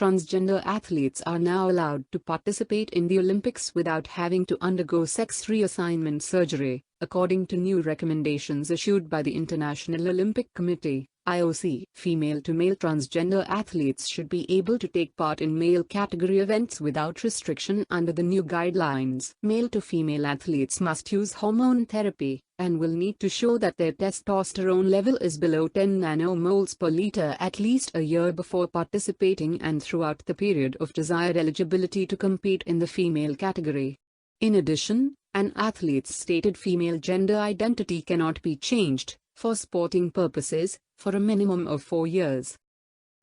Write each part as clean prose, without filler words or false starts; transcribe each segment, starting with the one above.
Transgender athletes are now allowed to participate in the Olympics without having to undergo sex reassignment surgery, according to new recommendations issued by the International Olympic Committee (IOC). Female-to-male transgender athletes should be able to take part in male category events without restriction under the new guidelines. Male-to-female athletes must use hormone therapy, and will need to show that their testosterone level is below 10 nanomoles per liter at least a year before participating and throughout the period of desired eligibility to compete in the female category. In addition, an athlete's stated female gender identity cannot be changed, for sporting purposes, for a minimum of 4 years.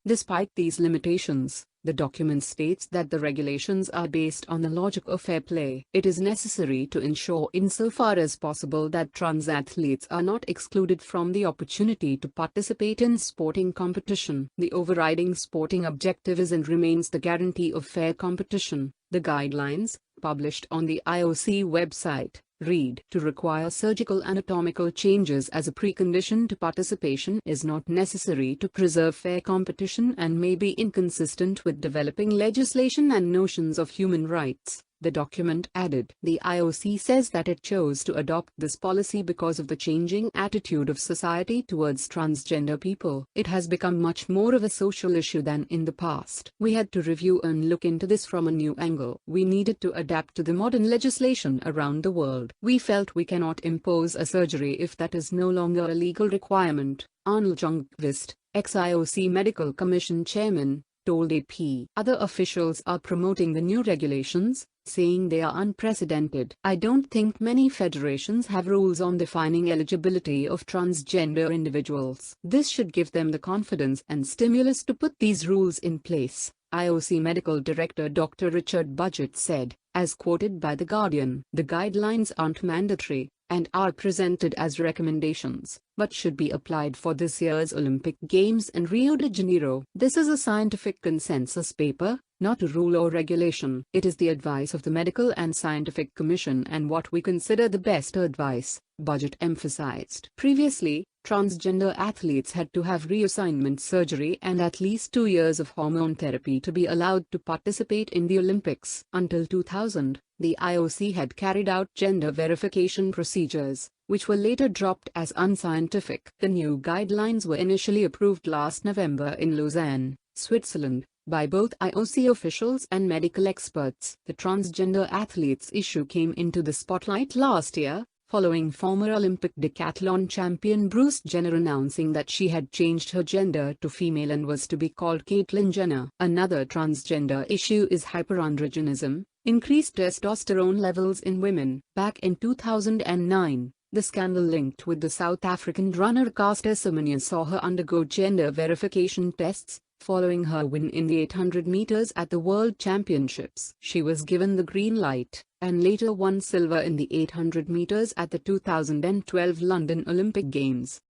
Despite these limitations, the document states that the regulations are based on the logic of fair play. It is necessary to ensure insofar as possible that trans athletes are not excluded from the opportunity to participate in sporting competition. The overriding sporting objective is and remains the guarantee of fair competition. The guidelines, published on the IOC website, read: to require surgical anatomical changes as a precondition to participation is not necessary to preserve fair competition and may be inconsistent with developing legislation and notions of human rights. The document added. The IOC says that it chose to adopt this policy because of the changing attitude of society towards transgender people. It has become much more of a social issue than in the past. We had to review and look into this from a new angle. We needed to adapt to the modern legislation around the world. We felt we cannot impose a surgery if that is no longer a legal requirement, Arnold Ljungqvist, ex-IOC Medical Commission chairman, told AP. Other officials are promoting the new regulations, saying they are unprecedented. I don't think many federations have rules on defining eligibility of transgender individuals. This should give them the confidence and stimulus to put these rules in place, IOC Medical Director Dr. Richard Budgett said, as quoted by The Guardian. The guidelines aren't mandatory, and are presented as recommendations, but should be applied for this year's Olympic Games in Rio de Janeiro. This is a scientific consensus paper, not a rule or regulation. It is the advice of the Medical and Scientific Commission and what we consider the best advice, Budgett emphasized. Previously, transgender athletes had to have reassignment surgery and at least 2 years of hormone therapy to be allowed to participate in the Olympics. Until 2000, the IOC had carried out gender verification procedures, which were later dropped as unscientific. The new guidelines were initially approved last November in Lausanne, Switzerland, by both IOC officials and medical experts. The transgender athletes issue came into the spotlight last year, following former Olympic decathlon champion Bruce Jenner announcing that she had changed her gender to female and was to be called Caitlyn Jenner. Another transgender issue is hyperandrogenism, increased testosterone levels in women. Back in 2009, the scandal linked with the South African runner Caster Semenya saw her undergo gender verification tests, following her win in the 800 meters at the World Championships. She was given the green light, and later won silver in the 800 meters at the 2012 London Olympic Games.